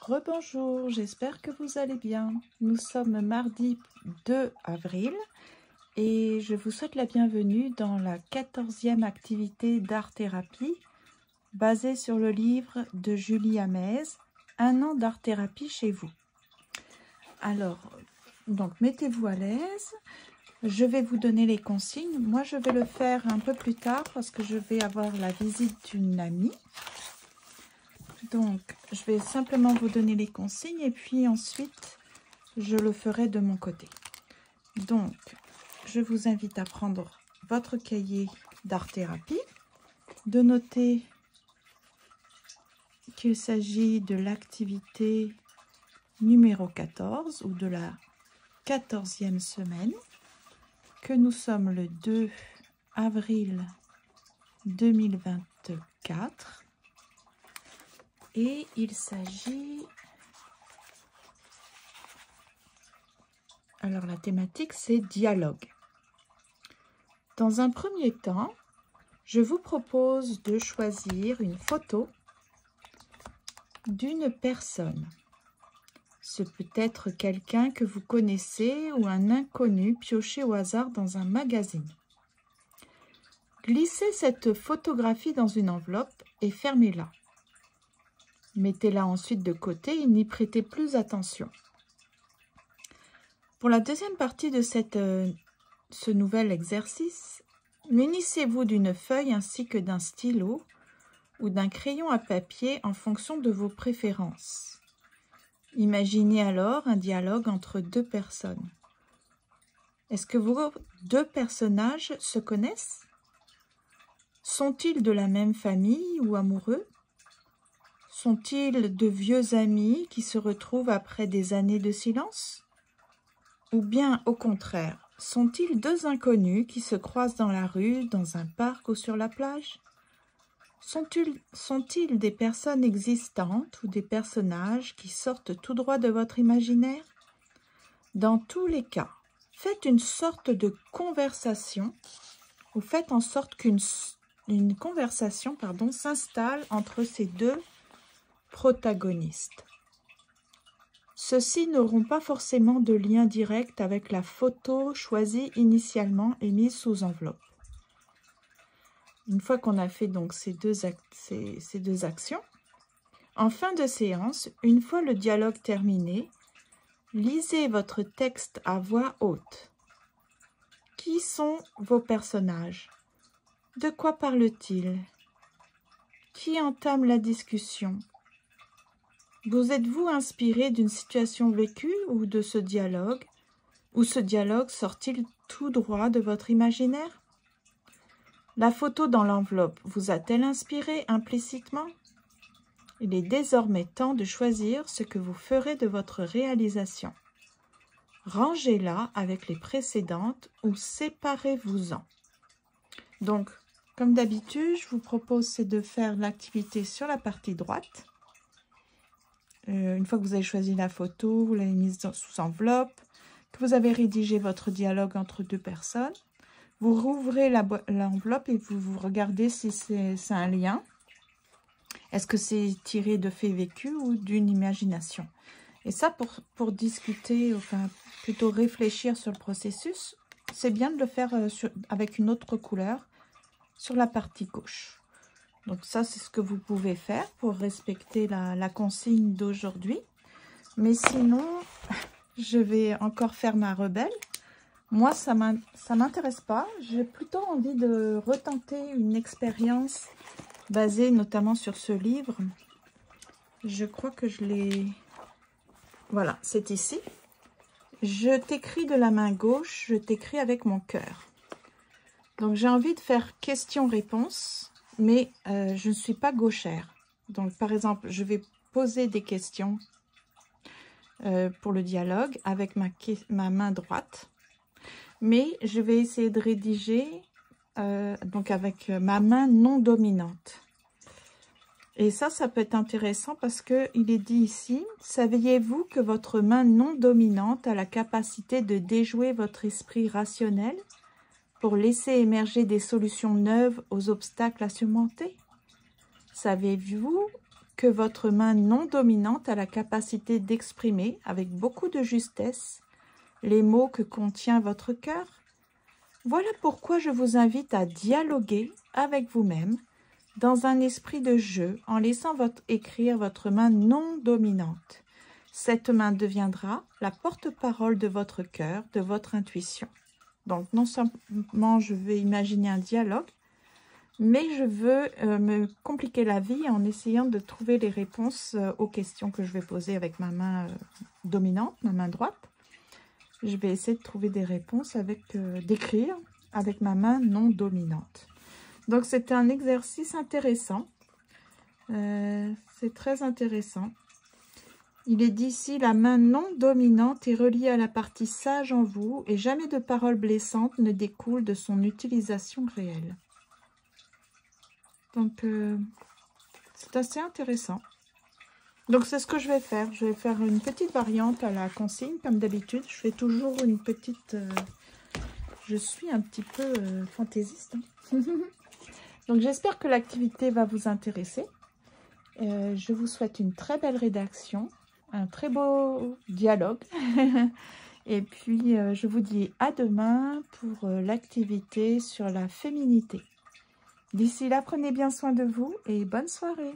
Rebonjour, j'espère que vous allez bien. Nous sommes mardi 2 avril et je vous souhaite la bienvenue dans la 14e activité d'art-thérapie basée sur le livre de Julie Hamez, Un an d'art-thérapie chez vous. Alors, donc mettez-vous à l'aise. Je vais vous donner les consignes. Moi, je vais le faire un peu plus tard parce que je vais avoir la visite d'une amie. Donc, je vais simplement vous donner les consignes et puis ensuite, je le ferai de mon côté. Donc, je vous invite à prendre votre cahier d'art-thérapie, de noter qu'il s'agit de l'activité numéro 14 ou de la 14e semaine, que nous sommes le 2 avril 2024. Et il s'agit... Alors, la thématique, c'est dialogue. Dans un premier temps, je vous propose de choisir une photo d'une personne. Ce peut être quelqu'un que vous connaissez ou un inconnu pioché au hasard dans un magazine. Glissez cette photographie dans une enveloppe et fermez-la. Mettez-la ensuite de côté et n'y prêtez plus attention. Pour la deuxième partie de ce nouvel exercice, munissez-vous d'une feuille ainsi que d'un stylo ou d'un crayon à papier en fonction de vos préférences. Imaginez alors un dialogue entre deux personnes. Est-ce que vos deux personnages se connaissent? Sont-ils de la même famille ou amoureux? Sont-ils de vieux amis qui se retrouvent après des années de silence? Ou bien, au contraire, sont-ils deux inconnus qui se croisent dans la rue, dans un parc ou sur la plage? Sont-ils des personnes existantes ou des personnages qui sortent tout droit de votre imaginaire? Dans tous les cas, faites une sorte de conversation ou faites en sorte qu'une conversation s'installe entre ces deux protagonistes. Ceux-ci n'auront pas forcément de lien direct avec la photo choisie initialement et mise sous enveloppe. Une fois qu'on a fait donc ces deux actions, en fin de séance, une fois le dialogue terminé, lisez votre texte à voix haute. Qui sont vos personnages? De quoi parlent-ils? Qui entame la discussion? Vous êtes-vous inspiré d'une situation vécue ou de ce dialogue? Ou ce dialogue sort-il tout droit de votre imaginaire? La photo dans l'enveloppe vous a-t-elle inspiré implicitement? Il est désormais temps de choisir ce que vous ferez de votre réalisation. Rangez-la avec les précédentes ou séparez-vous-en. Donc, comme d'habitude, je vous propose de faire l'activité sur la partie droite. Une fois que vous avez choisi la photo, vous l'avez mise sous enveloppe, que vous avez rédigé votre dialogue entre deux personnes, vous rouvrez l'enveloppe et vous regardez si c'est un lien. Est-ce que c'est tiré de faits vécus ou d'une imagination? Et ça, pour discuter, enfin plutôt réfléchir sur le processus, c'est bien de le faire avec une autre couleur sur la partie gauche. Donc ça, c'est ce que vous pouvez faire pour respecter la consigne d'aujourd'hui. Mais sinon, je vais encore faire ma rebelle. Moi, ça m'intéresse pas. J'ai plutôt envie de retenter une expérience basée notamment sur ce livre. Je crois que je l'ai... Voilà, c'est ici. Je t'écris de la main gauche, je t'écris avec mon cœur. Donc j'ai envie de faire question-réponse. Mais je ne suis pas gauchère. Donc, par exemple, je vais poser des questions pour le dialogue avec ma main droite. Mais je vais essayer de rédiger donc avec ma main non dominante. Et ça peut être intéressant parce qu'il est dit ici, saviez-vous que votre main non dominante a la capacité de déjouer votre esprit rationnel pour laisser émerger des solutions neuves aux obstacles à surmonter? Savez-vous que votre main non dominante a la capacité d'exprimer avec beaucoup de justesse les mots que contient votre cœur? Voilà pourquoi je vous invite à dialoguer avec vous-même dans un esprit de jeu en laissant écrire votre main non dominante. Cette main deviendra la porte-parole de votre cœur, de votre intuition. Donc non seulement je vais imaginer un dialogue, mais je veux me compliquer la vie en essayant de trouver les réponses aux questions que je vais poser avec ma main dominante, ma main droite. Je vais essayer de trouver des réponses d'écrire avec ma main non dominante. Donc c'est un exercice intéressant. C'est très intéressant. Il est dit ici, la main non dominante est reliée à la partie sage en vous et jamais de paroles blessantes ne découlent de son utilisation réelle. Donc, c'est assez intéressant. Donc, c'est ce que je vais faire. Je vais faire une petite variante à la consigne, comme d'habitude. Je fais toujours une petite... je suis un petit peu fantaisiste. Hein. Donc, j'espère que l'activité va vous intéresser. Je vous souhaite une très belle rédaction, un très beau dialogue. Et puis, je vous dis à demain pour l'activité sur la féminité. D'ici là, prenez bien soin de vous et bonne soirée.